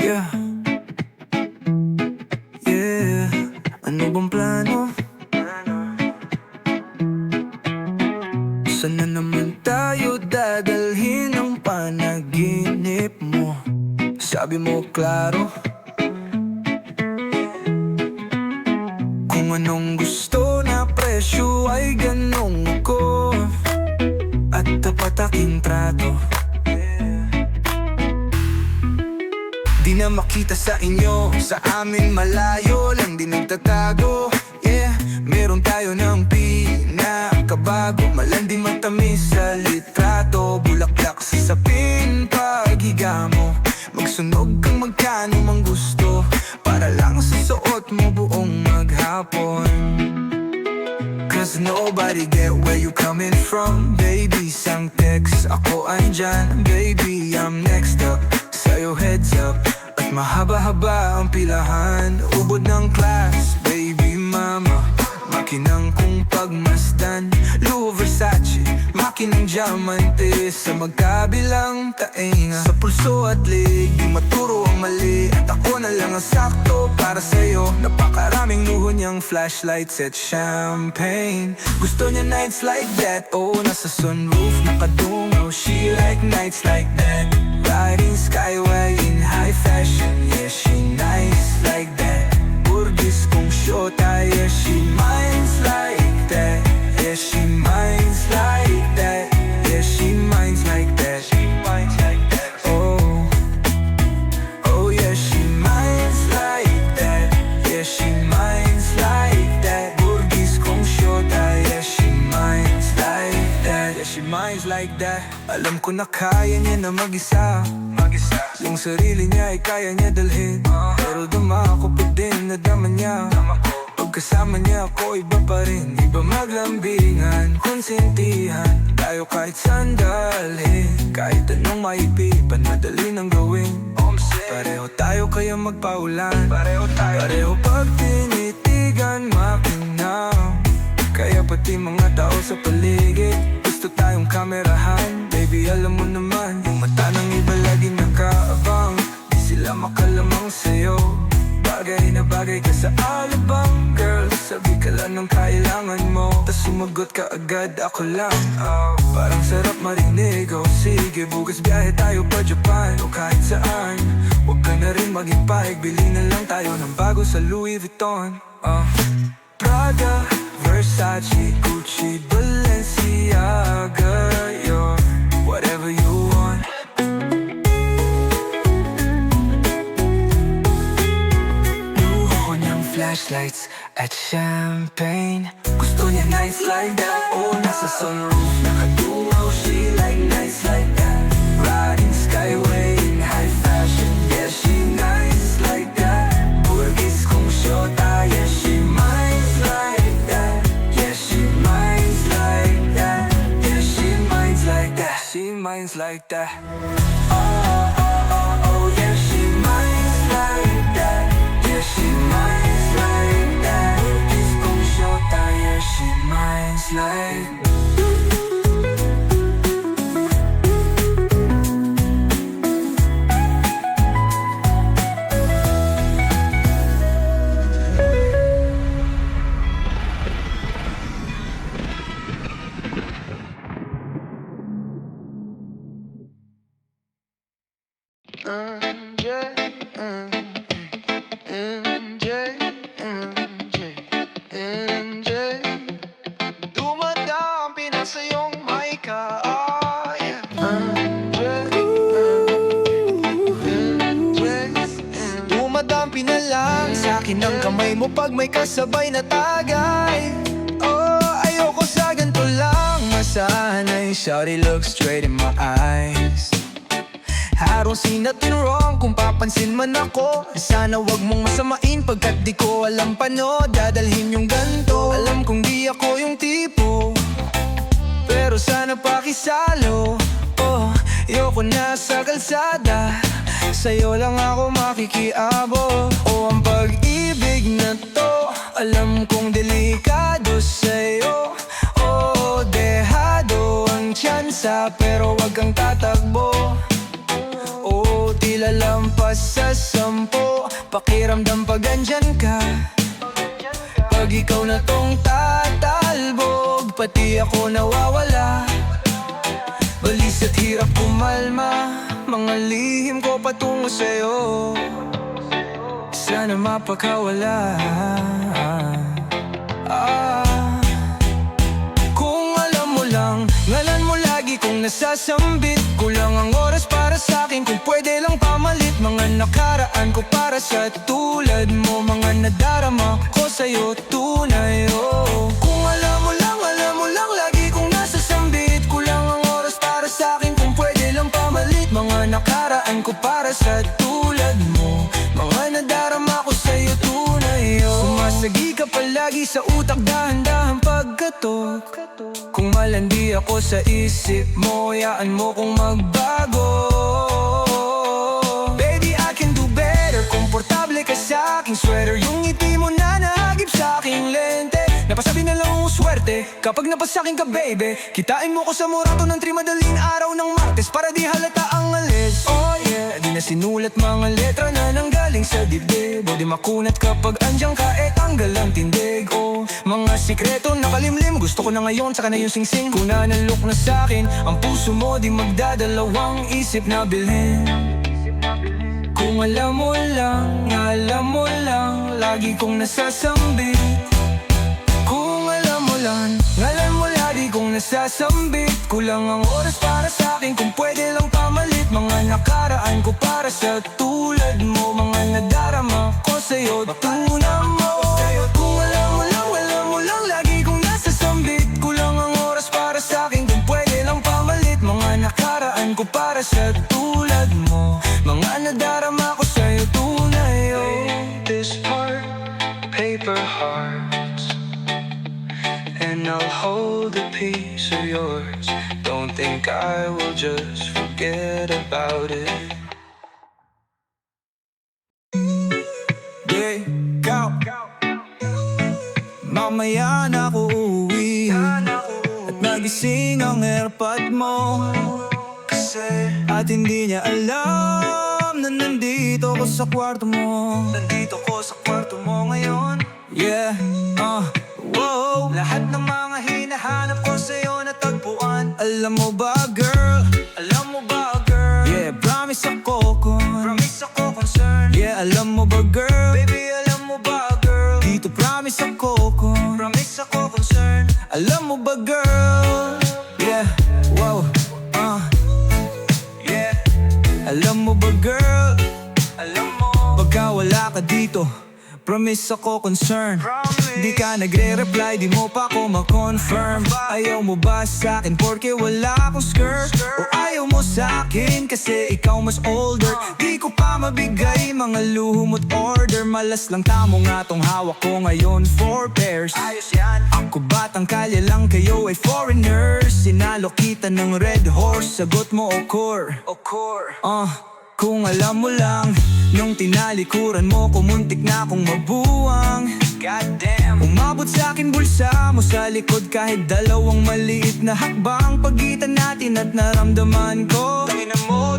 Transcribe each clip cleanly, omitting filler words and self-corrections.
Yeah, yeah. Ano bang plano? Saan na naman tayo dadalhin ang panaginip mo? Sabi mo klaro, kung anong gusto na presyo ay ganong ko, at tapat aking trato. Di na makita sa inyo, sa amin malayo lang din nagtatago. Yeah, meron tayo ng pinakabago, malandi matamis sa litrato, bulaklak sa sapin paghiga mo. Magsunog kang magkano mang gusto, para lang sa suot mo buong maghapon. Cause nobody get where you coming from, baby. Sang text, ako andyan, baby, I'm next up. Sa'yo heads up, at mahaba-haba ang pilahan. Ubod ng class, baby mama, makinang kong pagmasdan. Louis Versace, makinang diamante sa magkabilang tainga. Sa pulso at lig, di maturo ang mali, at ako na lang ang sakto para sa'yo. Napakaraming luho niyang flashlights at champagne. Gusto niya nights like that, oh, nasa sunroof nakadungaw. She like nights like that, riding skyway in high fashion. Yeah, she nice like that. Burgis kong shota, yeah, she minds like that. Yeah, she minds like that. Yeah, she minds like that. She minds like that. Oh, oh yeah, she minds like that. Yeah, she minds like that. Burgis kong shota, yeah, she minds like that. Yeah, she minds like that. Alam ko na kaya niya na mag-isa. Yung sarili niya ay kaya niya dalhin, pero dumako pa din na dama niya. Pagkasama niya ako iba pa rin, iba maglambingan, konsentihan. Tayo kahit saan dalhin, kahit anong maipipan, madali nang gawin. Pareho tayo kaya magpaulan, pareho pag tinitigan makinang. Kaya pati mga tao sa paligid gusto tayong kamerahan. Baby, alam mo naman, yung mata ng iba lagi nakaabang, di sila makalamang sa'yo. Bagay na bagay ka sa alabang, girl. Sabi ka lang ng kailangan mo, tas sumagot ka agad, ako lang. Parang sarap marinig, oh sige, bukas biyahe tayo pa Japan o kahit saan. Huwag ka na rin maging paig, bili na lang tayo ng bago sa Louis Vuitton. Prada, Versace, Gucci, Balenciaga, you're whatever you want. Luho niyang flashlights at champagne. Gusto niya nights like that, oh, nasa sunroof nakadungaw. She like nights like that, riding skyway in high fashion. Yeah, she nice like that. Burgis kong shota, yeah, she minds like that. Yeah, she minds like that. Yeah, she minds like that. She minds like that. Oh, oh, oh, oh, yeah, she minds like that. Yeah, she minds like that. Burgis kong shota, yeah, she minds like that. Dumadami na sa'yong may kaaya. Dumadampi na lang sa'kin ang kamay mo pag may kasabay na tagay. Oh, ayoko sa ganito lang masanay. Shawty, look straight in my eyes. I don't see nothing wrong kung papansin man ako. Sana wag mong masamain pagkat di ko alam paano dadalhin yung ganto. Alam kong di ako yung tipo, pero sana pakisalo. Oh, ayoko na sa kalsada, sa'yo lang ako makikiabo. Oh, ang pag-ibig na to, alam kong delikado sa'yo. Oh, dehado ang tsansa, pero wag kang tatakbo. Oh, tila lampas sa pakiramdam pag andyan ka. Pag ikaw na tong tatalbog, pati ako nawawala. Balis at hirap kumalma, mga lihim ko patungo sa'yo. Sana mapakawala. Kung alam mo lang, ngalan mo lagi kong nasasambit. Kulang ang oras para sa'kin, kung pwede lang pamalit. Mga nakaraan ko para sa tulad mo, mga nadarama ko sa'yo tunay. Kung alam mo lang, lagi kong nasasambit. Kulang ang oras para sa'kin, kung pwede lang pamalit. Mga nakaraan ko para sa tulad mo, mga nadarama ko sa'yo tunay. Sumasagi ka palagi sa utak, dahan-dahan pagkatok. Kung malandi ako sa isip mo, yaan mo kong magbago. Baby, I can do better. Komportable ka sa aking sweater, yung ngiti mo na nahagip sa aking lente. Napasabi na lang ang swerte kapag napasakin ka, baby. Kitain mo ko sa murato ng 3 madaling araw ng Martes, para di halata ang alis. Oh yeah, di na sinulat mga letra na nanggaling sa dibdib. O di makunat kapag andyan ka, tanggal ang tindig. Mga sikreto nakalimlim, gusto ko na ngayon, saka na yung singsing. Kung nanalok na sa'kin ang puso mo, di magdadalawang isip na bilhin. Kung alam mo lang, lagi kong nasasambit. Kung alam mo lang, ngalan mo lagi kong nasasambit. Kulang ang oras para sa'kin, kung pwede lang pamalit. Mga nakaraan ko para sa tulad mo, mga nadarama ko sa'yo tunay mo. Kung alam mo lang, lagi kong nasasambit. Kulang ang oras para sa'kin, kung pwede lang pamalit. Mga nakaraan ko para sa tulad mo, mga nadarama ko sa'yo tunay. This heart, paper hearts, and I'll hold a piece of yours. Don't think I will just forget about it. Yeah, go. Mamaya na ako uuwi, at nagising ang airpod mo. At hindi niya alam na nandito ko sa kwarto mo. Nandito ko sa kwarto mo ngayon. Yeah, wow. Lahat ng mga hinahanap ko sa'yo natagpuan. Alam mo ba, girl? Yeah, promise ako concern. Yeah, alam mo ba, girl? Baby, alam mo ba, girl? Dito promise ako concern. Alam mo ba, girl? Yeah, wow. Yeah, alam mo ba, girl? Pagka wala ka dito, promise ako concern. Di ka nagre-reply, di mo pa ako ma-confirm. Ayaw mo ba sa'kin porke wala akong skirt? O ayaw mo sa'kin kasi ikaw mas older? Di ko pa mabigay mga luhom at order. Malas lang tamo nga tong hawak ko ngayon, 4 pairs. Ayos yan. Ako batang kalye lang, kayo ay foreigners. Sinalo kita ng red horse, sagot mo occur. Kung alam mo lang, nung tinalikuran mo, kumuntik na akong mabuwang. Goddamn. Umabot sa'kin bulsa mo sa likod, kahit dalawang maliit na hakbang pagitan natin at naramdaman ko. Tangina mo.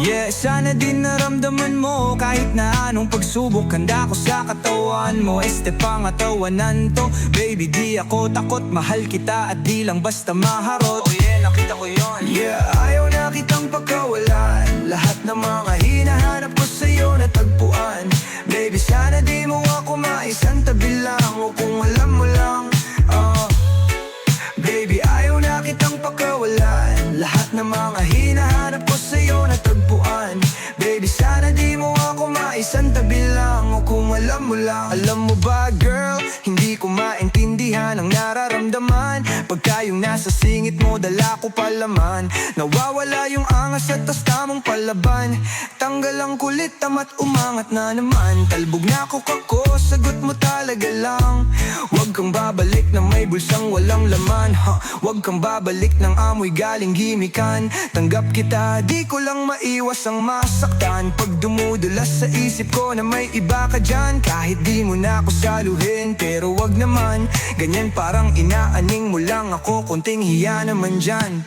Yeah, sana din naramdaman mo. Kahit na anong pagsubok, handa ko sa katawan mo. Pangatawanan to, baby, di ako takot. Mahal kita at di lang basta maharot. Oh yeah, nakita ko yun. Yeah, ayaw na kitang pagkawalan. Lahat ng mga hinahanap ko sa'yo natagpuan. Baby, sana di mo ako maisang tabi lang. O kung alam mo lang, baby, ayaw na kitang pagkawalan. Lahat ng mga hinahanap ko sa'yo natagpuan. Baby, sana di mo ako maisang tabi lang. O kung alam mo lang. Alam mo ba, girl, hindi ko maintindihan ang nararamdaman. Pagka yung nasa singit mo, dala ko palaman. Nawawala yung angas at tas tamang palaban. Tanggal ang kulit, tamat umangat na naman. Talbog na ako kako, sagot mo talaga lang. Huwag kang babalik na may bulsang walang laman. Huwag kang babalik ng amoy galing gimikan. Tanggap kita, di ko lang maiwas ang masaktan. Pag dumudulas sa isip ko na may iba ka dyan, kahit di mo na ako saluhin, pero wag naman. Ganyan parang inaaning mo lang ako, konting hiya naman dyan.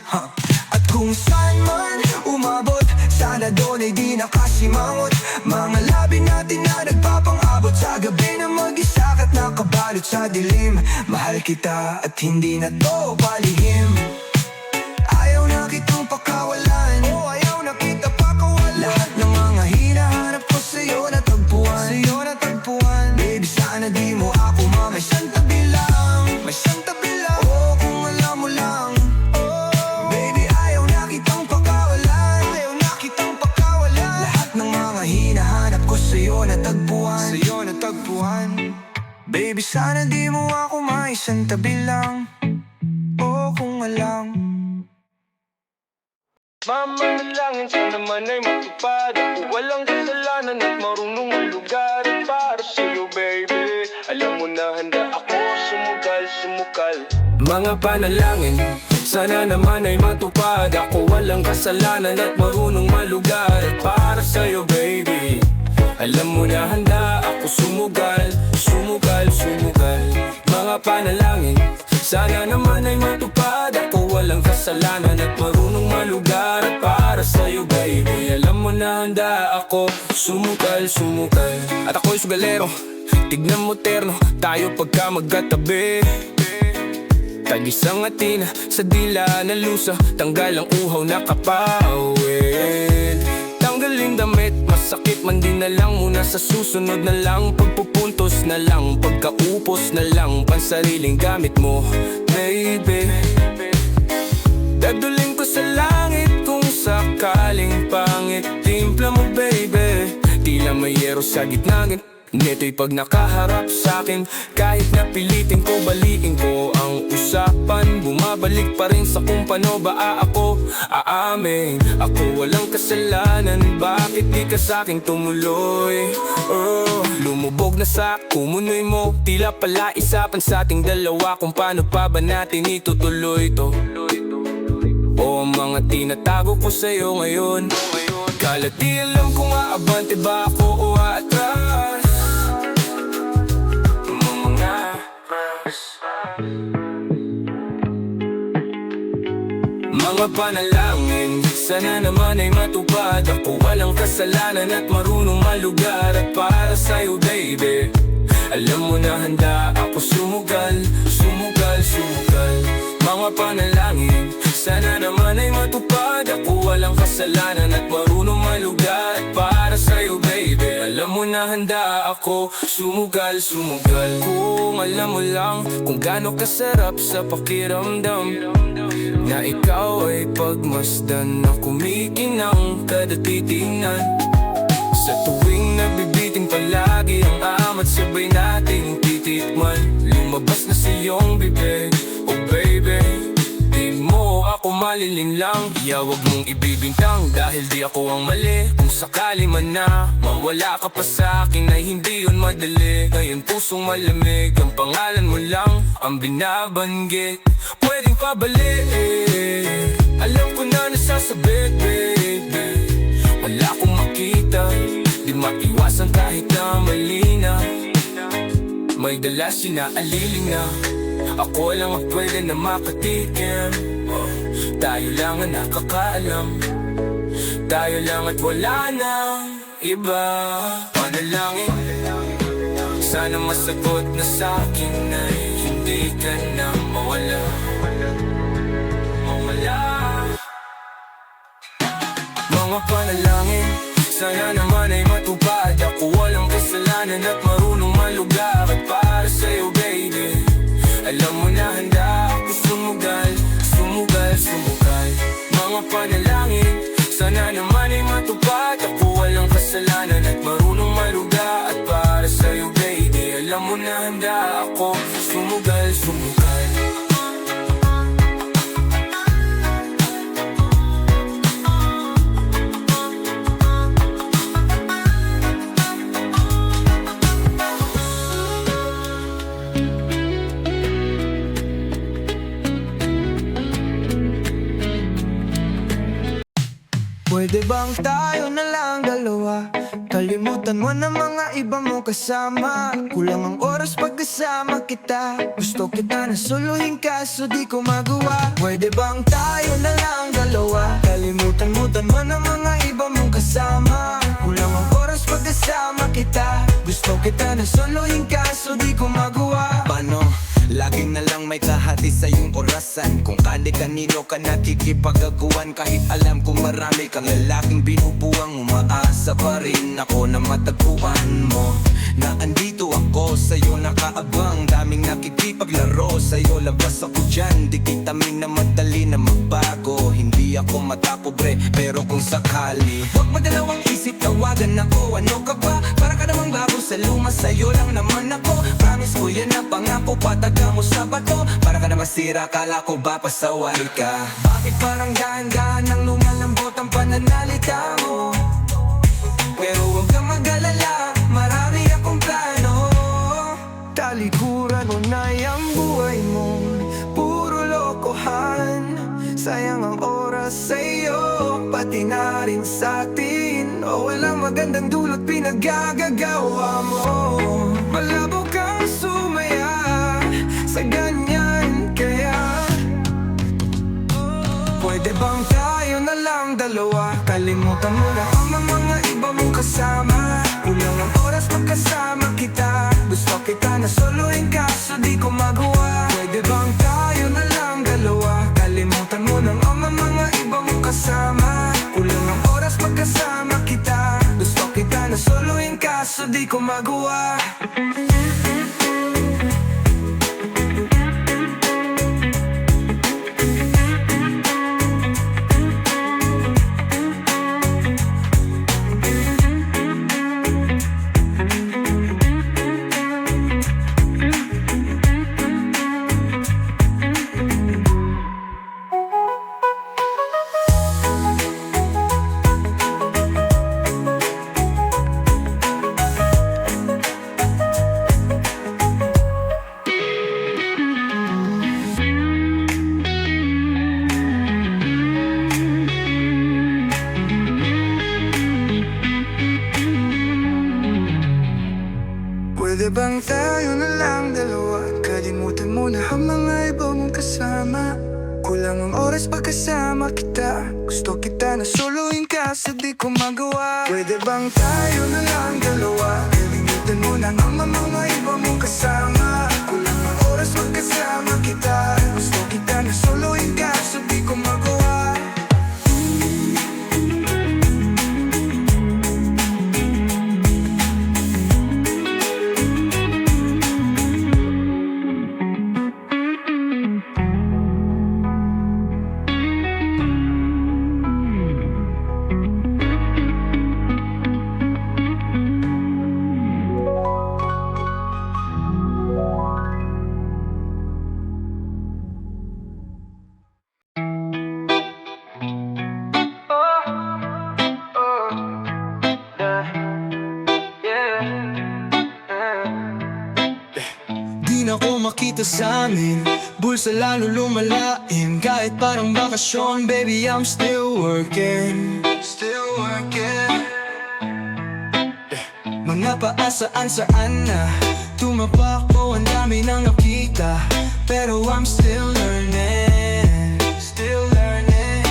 At kung saan man umabot sana doon ay di nakasimangot. Mga labi natin na nagpapang-abot sa gabi na mag-isa ka't nakabalot sa dilim. Mahal kita at hindi na to palihim. Ayaw na kitang pakawalan, oh ayaw na kita pakawalan. Lahat ng mga hinahanap ko sa'yo natagpuan, sa'yo natagpuan. Baby sana di mo ako may santabi lang, may santabi lang. Oh kung alam mo lang, oh baby ayaw na kitang pakawalan, ayaw na kitang pakawalan. Lahat ng mga hinahanap ko sa'yo natagpuan, sa'yo natagpuan. Baby sana di mo ako may santabi lang, oh kung alam. Mamanalangin sa naman ay matupad. Ako walang kasalanan at marunong ang lugar. At para sa'yo baby, alam mo na handa ako sumugal, sumukal. Mga panalangin, sana naman ay matupad. Ako walang kasalanan at marunong malugar. At para sa'yo baby, alam mo na handa ako sumugal, sumugal, sumugal. Mga panalangin, sana naman ay matupad. Ako walang kasalanan at marunong malugar. At para sa'yo baby, alam mo na handa ako sumukal, sumukal. At ako'y sugalero, tignan mo terno, tayo pagka magkatabi. Tag-isang atina sa dila na lusa, tanggal ang uhaw na kapawid. Tanggaling damit, masakit man din na lang. Muna sa susunod na lang, pagpupuntos na lang, pagkaupos na lang, pansariling gamit mo baby. Daduling ko sa langit kung sakaling pangit. Timpla mo baby, tila may yero sa gitna. Nito'y pag nakaharap sa'kin, kahit napilitin ko, baliin ko ang usapan. Bumabalik pa rin sa kung paano ba ako aamin. Ako walang kasalanan, bakit di ka sa'kin tumuloy? Lumubog na sa kumunoy mo, tila pala isapan sa ating dalawa kung paano pa ba natin itutuloy to. O ang mga tinatago ko sa'yo ngayon, kala di alam kung aabante ba ako o aatras. Mga panalangin, sana naman ay matupad. Ako walang kasalanan at marunong malugar. At para sa'yo baby, alam mo na handa ako sumugal, sumugal, sumugal. Mga panalangin, sana naman ay matupad. Ako walang kasalanan at marunong malugar. At para sa'yo baby, alam mo na handa ako sumugal, sumugal. Kung alam mo lang kung gaano kasarap sa pakiramdam na ikaw ay pagmasdan na kumikinang kada titingnan. Sa tuwing nabibiting palagi ang amat, sabay nating titikman. Lumabas na sa iyong bibig, oh baby, di mo ako malilinlang. Huwag mong ibibintang dahil di ako ang mali. Kung sakali man na mawala ka pa sa akin ay hindi yun madali. Ngayon pusong malamig, ang pangalan mo lang ang binabanggit. Pwedeng pabalik, alam ko na nasasabit baby. Wala akong makita, di maiwasan kahit na malina. May dala sinaalili na ako lang ang pwede na makatikim. Tayo lang ang nakakaalam, tayo lang at wala nang iba. Panalangin, sana masagot na sa'kin ay hindi ka na mawala, mawala. Mga panalangin, sana naman ay matupad. Ako walang kasalanan at marunong malugar. At para sa'yo baby, alam mo na handa ako sumugal, sumugal, sumugal. Mga panalangin, sana naman ay matupad. Ako walang kasalanan at marunong malugar. At para sa'yo baby, alam mo na handa ako sumugal, sumugal. Pwede bang tayo na lang dalawa? Kalimutan mo na mga iba mong kasama. Kulang ang oras pagkasama kita. Gusto kita na suluhin kaso di ko magawa. Pwede bang tayo na lang dalawa? Kalimutan mo na mga iba mong kasama. Kulang ang oras pagkasama kita. Gusto kita na suluhin kaso di ko magawa. Paano? Lagi na lang may kahati sa iyong orasan. Kung kani-kanino ka nakikipagaguan. Kahit alam kong marami kang lalaking binubuang, umaasa pa rin ako na matagpuan mo na andito ako sa'yo nakaabang. Daming nakikipaglaro sa'yo, labas ako dyan. Di kita minamadali na magbago. Hindi ako matapobre, pero kung sakali huwag madalawang isip, tawagan ako. Ano ka ba? Para ka namang bago sa luma, sa'yo lang naman ako. Promise ko yan ang pangako, pataga mo sa bato. Para ka na masira, kala ko ba pasaway ka? Bakit parang dahan-dahan ang lumalambot ang pananalita mo? Pero huwag kang mag-alala, marami akong plano. Talikuran mo na yung buhay mo, puro lokohan. Sayang ang oras sa'yo, pati na rin sa'tin. O walang magandang dulot pinagagagawa mo. Malabo kang sumaya sa ganyan kaya pwede bang tayo na lang dalawa? Kalimutan mo na ang mga iba mong kasama. Kulang ang oras magkasama kita. Gusto kita na soloin kaso di ko magawa. Pwede bang tayo na lang dalawa? Kalimutan mo na ang mga iba mong kasama. Kulang ang oras magkasama kita. Gusto kita na soloin kaso di ko magawa. Pwede bang tayo na lang dalawa? Kalimutan mo na ang mga iba mong kasama. Kulang ang oras pagkasama kita. Gusto kita na soloin kaso di ko magawa. Pwede bang tayo na lang dalawa? Kalimutan mo na ang mga iba mong kasama. Kulang ang oras pagkasama kita. Gusto kita na soloin kaso di ko magawa. Di na ko makita sa amin, bulsa lalo lumalain. Kahit parang bakasyon, baby, I'm still working. Still working. Mga paasaan saan na tumapak ko, ang dami nang nakita. Pero I'm still learning. Still learning.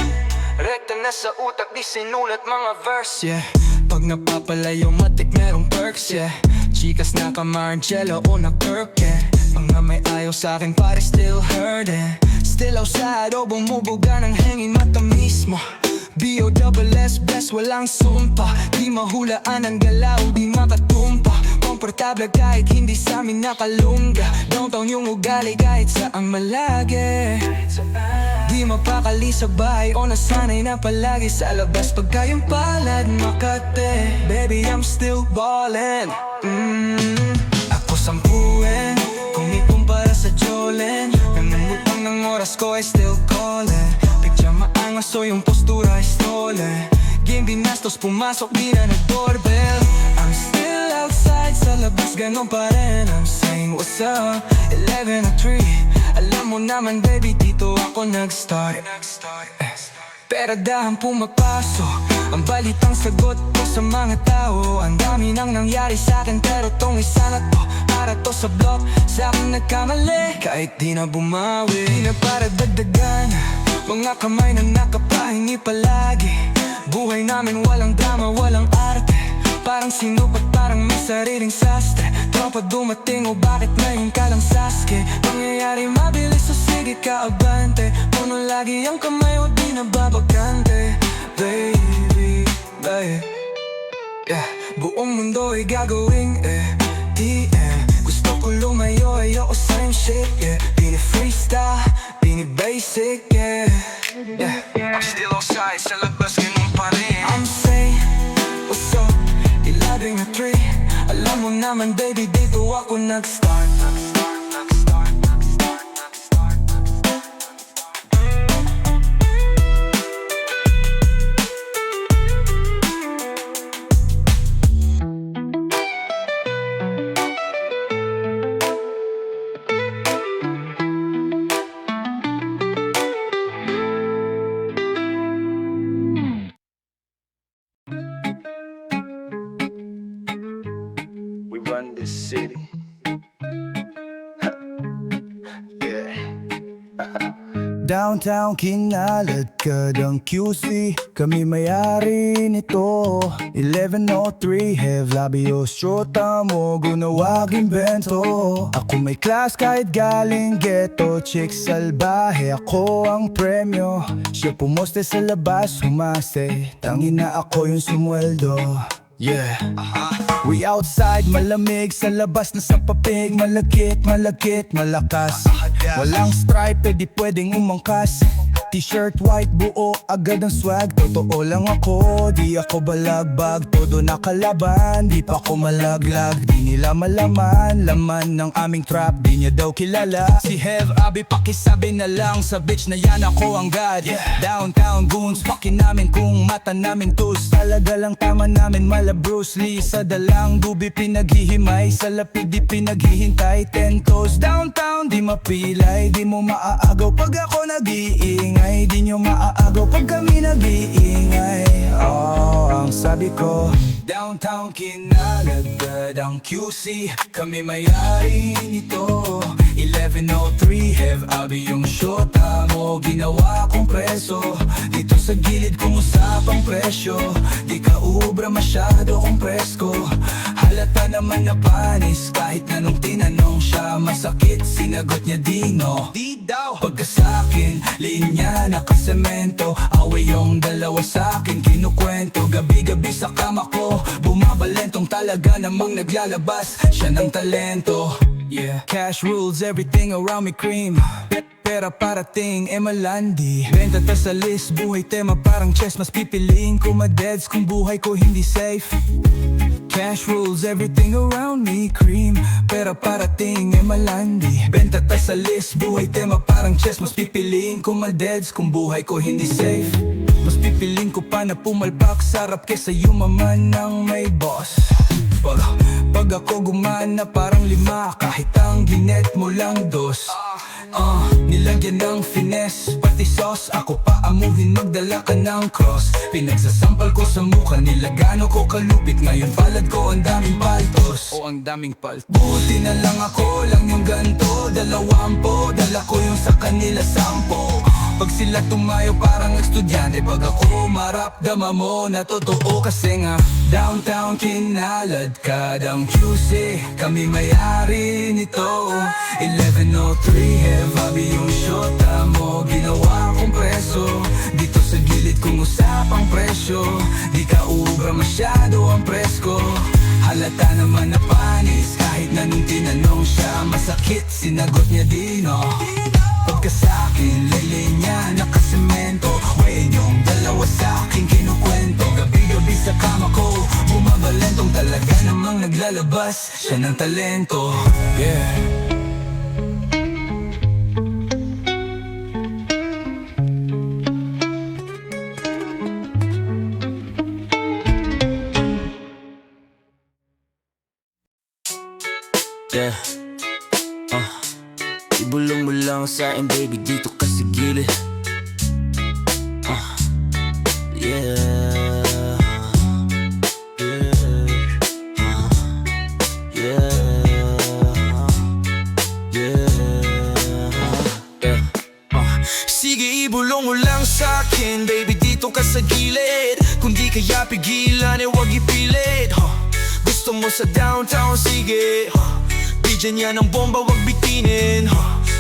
Rekta na sa utak, di sinulat mga verse, yeah. Pag napapalayo matik merong perks, yeah. Chikas na ka-Marcello o na-Kirk, yeah. Mga may ayaw sa'kin pare still hurting. Still outside o bumubuga ng hangin matamis mo. B.O.S.S. bless walang sumpa. Di mahulaan ang galaw, di makatumpa. Komportable kahit hindi sa'min nakalungga. Downtown yung ugali kahit saang malagi. Di mapakali sa bahay o nasanay na palagi sa labas. Pagka yung palad Makate, baby I'm still ballin'. Ako sampuin, kung ikumpara sa Jolene. Nangungutang ng oras ko I still callin'. Picture maangas o yung postura ay stolen. Game binastos, pumasok di na nag-doorbell. I'm still outside, sa labas ganon pa rin. I'm saying what's up, 11:03. Alam mo naman baby, dito ako nag-start. Pero dahan pumapasok, Ang balitang sagot ko sa mga tao, ang dami nang nangyari sa'kin, pero tong isa na to, para to sa block, sa'kin nagkamali, kahit di na bumawi. Di na para dagdagan, mga kamay na nakapahingi palagi. Buhay namin walang drama, walang arte, parang sinupat, parang may sariling sastre. Tropa dumating o bakit ngayon ka lang saske? Pangyayari mabilis o sige ka abante, puno lagi ang kamay o di na babagante. Baby, babe, yeah. Buong mundo ay gagawing DM. Gusto ko lumayo, ayoko sa yung shit, yeah. Di ni freestyle, di ni basic, yeah, yeah. I'm still outside, sa labas ganun pa rin. I'm saying, what's up? 11 at 3. Alam mo naman baby, dito ako nag-start. We run this city. Yeah. Downtown kinalad kadang QC, kami may-ari nito. 1103 have labios, shota mo gunawa bento. Ako may class kahit galing ghetto, chick salbahe, ako ang premyo. Siya pumoste sa labas, humaste, tangina ako yung sumweldo. Yeah. We outside, malamig sa labas na sa papig. Malagkit, malagkit, malakas. Walang stripe, di pwedeng umangkas. T-shirt white, buo, agad ang swag. Totoo lang ako, di ako balagbag. Todo nakalaban, di pa ko malaglag. Di nila malaman, laman ng aming trap. Di niya daw kilala si Hev, abi pakisabi na lang sa bitch na yan ako ang god. Downtown goons, pakin namin kung mata namin tus. Talaga lang tama namin mala Bruce Lee. Sa dalang dubi pinaghihimay, sa lapid di pinaghihintay. 10 toes downtown, di mapilay. Di mo maaagaw pag ako nag-iingay. Di nyo maaagaw pag kami nag-iingay. Oh, ang sabi ko, downtown kinalagad ang QC, kami may-ari nito. 1103 have abi yung shota mo, ginawa kong preso. Dito sa gilid kung usapang presyo, di ka ubra masyado kung presko. Halata naman na panis, kahit na nung tinanong siya masakit, sinagot niya di no. Di daw, pagka sa'kin, linya nakasemento. Away yung dalawa sa'kin, kinukwento. Gabi-gabi sa kama ko, bumabalentong talaga namang naglalabas siya ng talento. Yeah, cash rules everything around me, cream. Pera parating, malandi. Benta ta sa list, buhay tema parang chess. Mas pipiliin ko madeds kung buhay ko hindi safe. Cash rules everything around me, cream. Pera parating, malandi. Benta ta sa list, buhay tema parang chess. Mas pipiliin ko madeds kung buhay ko hindi safe. Mas pipiliin ko pa na pumalpak, sarap kesa yumaman ng may boss. Pag ako gumana parang 5, kahit ang ginet mo lang 2. Nilagyan ng finesse, pati sauce. Ako pa amuhin magdala ka ng cross. Pinagsasampal ko sa mukha nila, gano ko kalupit. Ngayon palad ko ang daming paltos, o ang daming paltos. Buti na lang ako lang yung ganto, 20, dala ko yung sa kanila 10. Pag sila tumayo parang estudyante, pag ako marapdama mo na totoo. Kasi nga downtown kinalad kadang QC, kami may-ari nito. 1103 have abi yung shota mo, ginawa kong preso. Dito sa gilid kung usapang presyo, di ka ubra masyado ang presko. Halata naman na panis, kahit na nung tinanong siya masakit, sinagot niya di no. Pagka sa'kin, linya nakasemento. Way yung dalawa sa'kin kinukwento. Gabi-gabi sa kama ko, bumabalentong talaga namang naglalabas siya ng talento. Yeah. Yeah. Ibulong mo lang sa akin baby, dito ka sa gilid. Yeah. kaya pigilan, huwag ipilit. Gusto mo sa downtown, sige. Bigyan niya ng bomba, wag bitinin.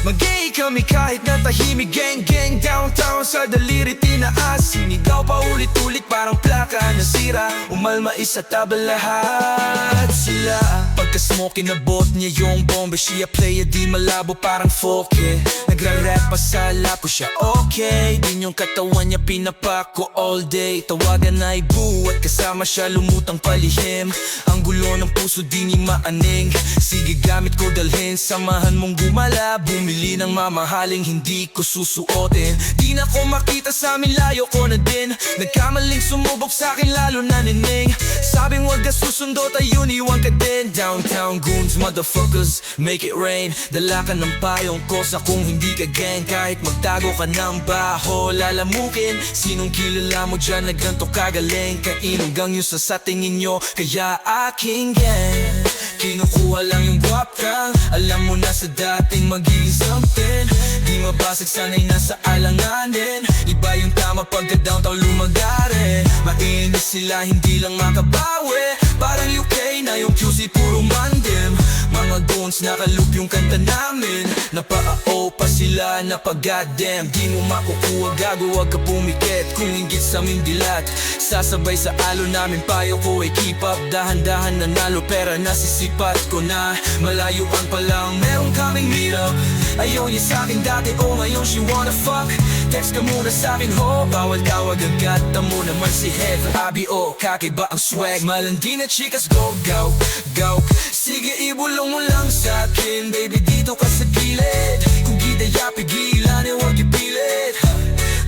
Mag-gay kami kahit na tahimik. Gang gang downtown sa daliri tinaas. Sinigaw pa ulit-ulit parang plaka nasira. Umalma isa tabla lahat sila. Pagka-smoke inabot niya yung bomba. Siya playa di malabo parang folke. Nagra-rap pa sa lap ko siya okay. Din yung katawan niya pinapako all day. Tawagan ay buwat kasama siya lumutang palihim. Ang gulo ng puso di ni maaning. Sige gamit ko dalhin, samahan mong gumala. Bumili ng mamahaling hindi ko susuotin. Di na ko makita sa amin, layo ko na din. Nagkamaling sumubok sa akin lalo na nining. Sabing wag ka susundo, tayo iwan ka din. Downtown goons, motherfuckers, make it rain. Dala ka ng payong ko sa kung hindi ka gang. Kahit magtago ka ng baho, lalamukin. Sinong kilala mo dyan na ganto kagaling? Kainunggang yun sa tingin nyo, kaya aking gang. Kinukuha lang yung guwap kang alam mo na sa dating magiging something. Di mabasag sanay nasa alanganin. Iba yung tama pagka downtown lumagari. Mainis sila hindi lang makabawi. Parang UK na yung QC puro mandim. Mga goons nakaloop yung kanta namin. Napaa-o pa sila napag-goddamn. Di mo makukuha gago wag ka pumikit. Kung hinggit sa aming dilat sasabay sa alo namin payo ko ay keep up. Dahan-dahan nanalo pera nasisipat ko na. Malayuan pa lang meron kaming meet up. Ayaw niya sa'kin dati o ngayon she wanna fuck. Text ka muna sa'kin ho, bawal tawag agad. Tamo naman si Head, ABO, kakiba ang swag. Malandi na chikas, go, go, go. Sige ibulong mo lang sa'kin, baby dito ka sa gilid. Kung di daya pigilan, huwag ipilit.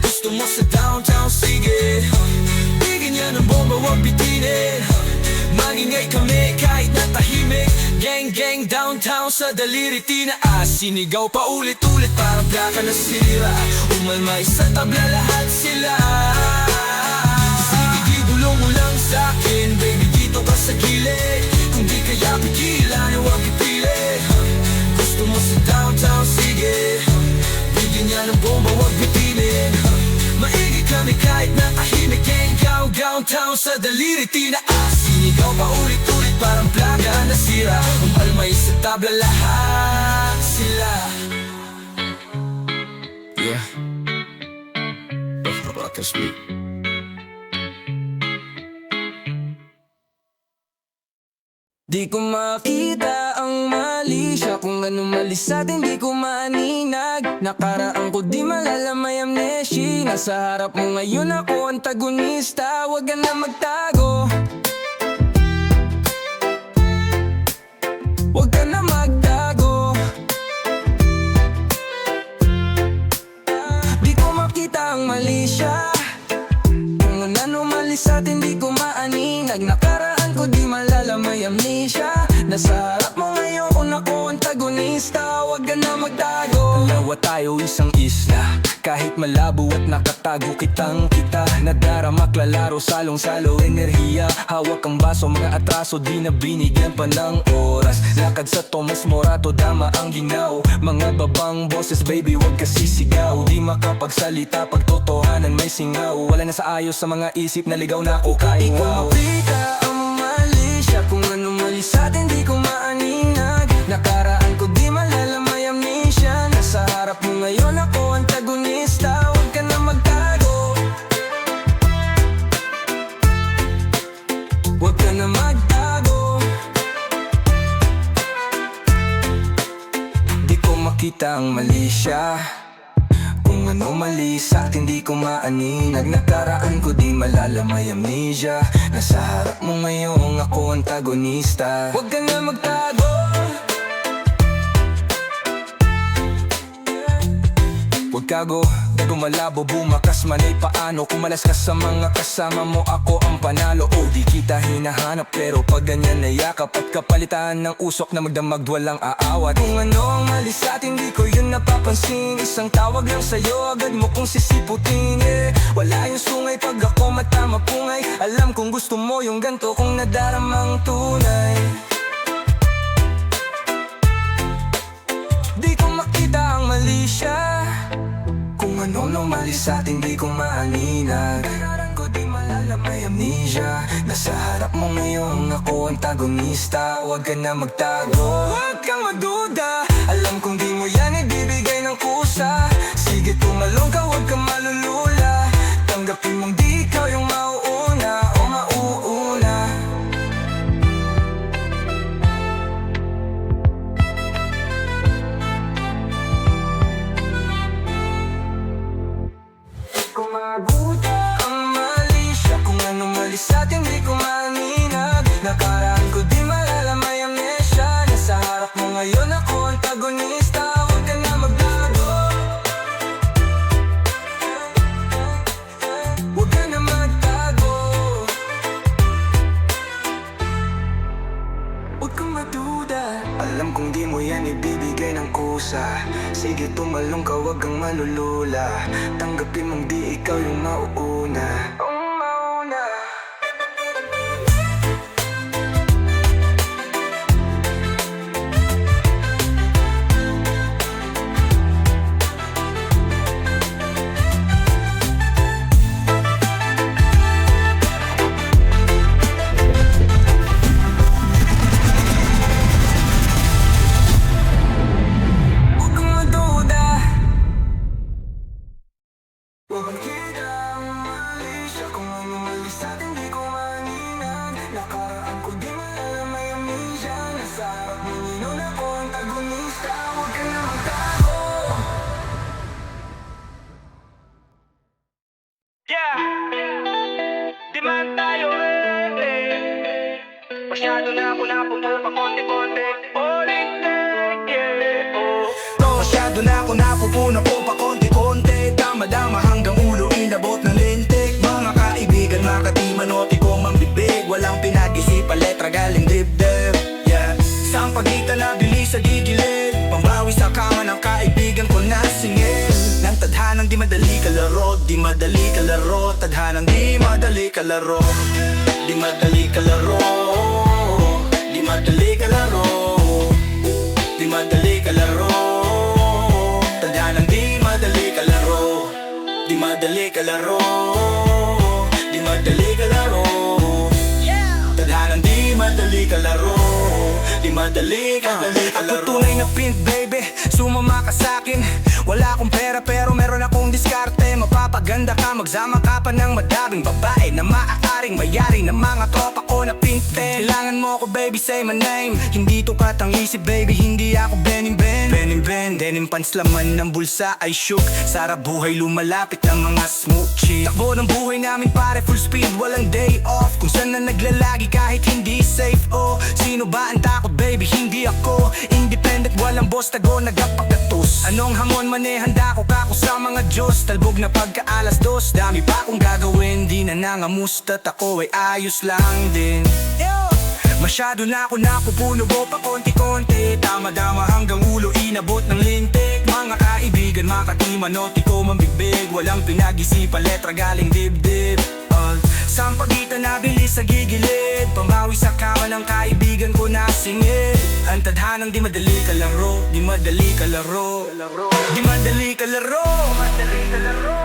Gusto mo sa downtown, sige. Bigyan niya ng bomba, huwag bitinin. Mangingay kami kahit na tahimik. Gang gang downtown sa daliri tinaas. Sinigaw pa ulit-ulit parang plaka na sira. Umalma isa tabla lahat sila. Sige gigulong mo lang sa'kin, baby dito ka sa gilid. Kung di kaya pigilan, huwag ipilit. Gusto mo sa downtown, sige. Bigyan niya ng bomba, huwag bitinin. Maigi kami kahit na tahimik. Gang gang downtown sa daliri tinaas. Sinigaw pa ulit-ulit parang plaga na sira. Umalmay sa tabla lahat sila. Yeah, Rock is sweet. Di ko makita ang mali siya. Kung ano mali sa'tin di ko maaninag. Nakaraan ko di malalamay amnesia. Nasa harap mo ngayon ako antagonista. Huwag ka na magtago. Huwag ka na magtago. Di ko makita ang mali siya. Kung ano mali sa'tin di ko maaninag. Nakaraan ko di malalamay amnesia. Nasa harap mo ngayon kung ako antagonista. Huwag ka na magtago. Dalawa tayo isang isla. Kahit malabo at nakatago kitang kita. Nadarama klalaro salong-salo enerhiya. Hawak ang baso mga atraso di na binigyan pa ng oras. Lakad sa Tomas Morato dama ang ginaw. Mga babang boses baby wag ka sisigaw. Di makapagsalita pag totohanan may singaw. Wala na sa ayos sa mga isip na ligaw na ako kaingaw. Di ko makita ang mali siya. Kung ano mali sa'tin di ko maaninag. Nakaraan ko di malalamay amnesia. Nasa harap mo ngayon ako antagonista. Huwag ka na magtago. Huwag ka na magtago. Di ko makita ang mali siya. Kung ano mali sa'tin di ko maaninag. Nakaraan ko di malalamay amnesia. Nasa harap mo ngayon ako antagonista. Huwag ka na magtago. Huwag kago, di ko malabo bumakas man ay paano. Kung malas ka sa mga kasama mo ako ang panalo. O di kita hinahanap pero pag ganyan na yakap. At kapalitan ng usok na magdamag walang aawat. Kung ano ang mali sa'tin di ko yun napapansin. Isang tawag lang sa'yo agad mo kung sisiputin yeah. Wala yung sungay pag ako mata mapungay. Alam kung gusto mo yung ganto kung nadaramang tunay. Di ko makita ang mali siya. Kung ano mali sa'tin di ko maaninag. Nakaraan ko di malala malala may amnesia. Nasa harap mo ngayon ako antagonista. Huwag ka na magtago, huwag kang magduda. Alam kong di mo yan ibibigay ng kusa. Sige tumalong ka, huwag kang malulula. Tanggapin mong di ikaw yung mauuna o mauuna. Kung maguta ang mali siya, kung anong mali sa'tin di ko maninag. Nakaraan ko di malalamay ang amnesia. Nasa harap mo ngayon ako antagonista. Huwag ka na magbago, huwag ka na magtago. Huwag kang maduda. Alam kong di mo yan ibibigay ng kusa. Sige tumalong ka, huwag kang malulula. Tanggapin mong di ikaw yung mauuna. Huwag kang maduda. Huwag kita ang mali siya, kung anong mali sa'tin di ko maninag. Nakaraan ko di malalamay ang amnesia. Nasa harap mo ngayon ako antagonista. Huwag ka na magtago. Yeah! Di man tayo Masyado na ako napupo pa konti-konti Ulit-lit, yeah, oh. Masyado na ako napupuno po pa konti-konti. Dama-dama hanggang ulo inabot ng lintik. Mga kaibigan, makatimanoti ko mambibig. Walang pinag-isipan, letra galing dibdib, yeah. Isang pagitan na bilis sa gigilid. Pambawi sa kama ng kaibigan ko na singil. Nang tadhanang di madali kalaro, di madali kalaro. Tadhanang di madali kalaro, di madali kalaro, di madali kalaro, di madali kalaro. Tadhanang di madali kalaro, di madali kalaro, di madali kalaro. Tadhanang di madali kalaro, di madali kalaro. Ako tunay na pimp baby, sumama ka sa'kin. Wala akong pera pero meron akong diskarte. Mapapaganda ka, magsama ka pa ng madaming babae na maaaring mayari ng mga tropa ko na pinte. Kailangan mo ako baby, say my name. Hindi to katang isip baby, hindi ako Benin Ben. Benin Ben, denim pants laman ng bulsa ay shook. Sarap buhay lumalapit ng mga smooth chick. Takbo ng buhay namin pare full speed, walang day off. Kung saan na naglalagi kahit hindi safe, oh. Sino ba ang takot baby, hindi ako. Independent, walang boss, tago nagapagatos. Anong hamon manehanda ko kako sa mga Diyos. Talbog na pagka-alas dos, dami pa akong gagawin. Di na nangamusta't ako ay ayos lang din. Masyado na ako napupuno pa konti-konti. Dama-dama hanggang ulo inabot ng lintik. Mga kaibigan, makatimanoti ko mambibig. Walang pinag-isipan, letra galing dibdib. Sa pagitan na bilis sa gigilid. Pamawi sa kama ng kaibigan ko na singil. Ang tadhanang di madali kalaro, di madali kalaro, di madali kalaro, madali kalaro.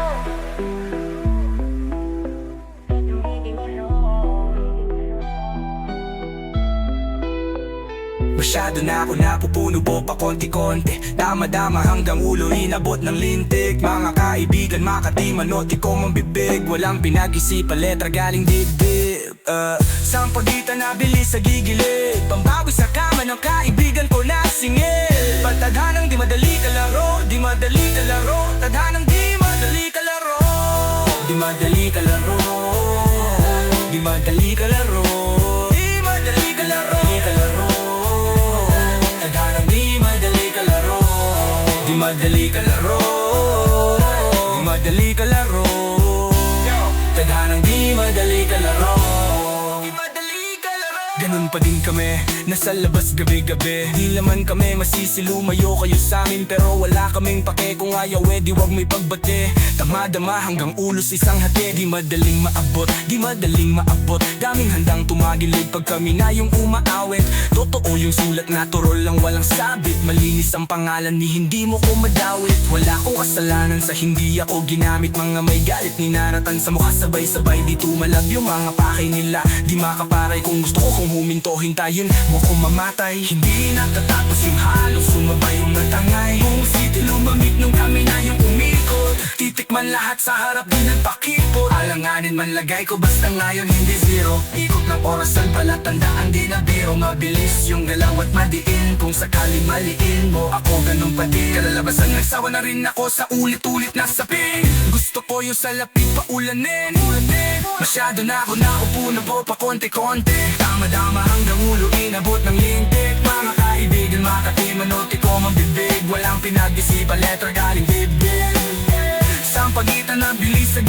Masyado na ako napupuno pa konti-konti. Dama-dama hanggang ulo inabot ng lintik. Mga kaibigan, makatimanoti ko mambibig. Walang pinag-isipan, letra galing dibdib. Sa pagitan na bilis sa gigilid. Pambawi sa kama ng kaibigan ko na singil. Pagtadhanang di madali kalaro, di madali kalaro. Tadhanang di madali kalaro, di madali kalaro, di madali kalaro, di madali kalaro. Di madali kalaro, di madali kalaro. Tadhanang di madali kalaro, di madali kalaro, Ganun pa din kami, nasa labas gabi-gabi. Di naman kami masisilumayo kayo sa amin, pero wala kaming pake. Kung ayaw di wag may pagbate. Dama-dama hanggang ulos isang hati. Di madaling maabot, di madaling maabot. Daming handang tumagilid pag kami na yung umaawit. Totoo yung sulat na turol lang walang sabit. Malinis ang pangalan ni hindi mo ko madawit. Wala kong kasalanan sa hindi ako ginamit. Mga may galit ninaratan sa mukha, sabay-sabay di tumalab yung mga pakay nila. Di makaparay kung gusto ko kung huminto, hintayin mo kung mamatay. Hindi natatapos yung halos sumabay yung natangay. Kung city lumamig nung kami na yung umikot. Titikman lahat sa harap di nagpakipot. Alanganin man lagay ko basta ngayon hindi zero. Ikot ng orasan pala tandaan di na biro. Mabilis yung galaw at madiin. Kung sakali maliin mo ako ganun pa din. Kalalabasan nagsawa na rin ako sa ulit-ulit na saping. Gusto ko yung salapit pa ulanin. Masyado na ako naupo na po pa konti-konti. Tama-dama hanggang ulo inabot ng lintik. Mga kaibigan makatiman o tiko mambibig. Walang pinag-isipan letter galing bibig. Sa pagitan na bilis sa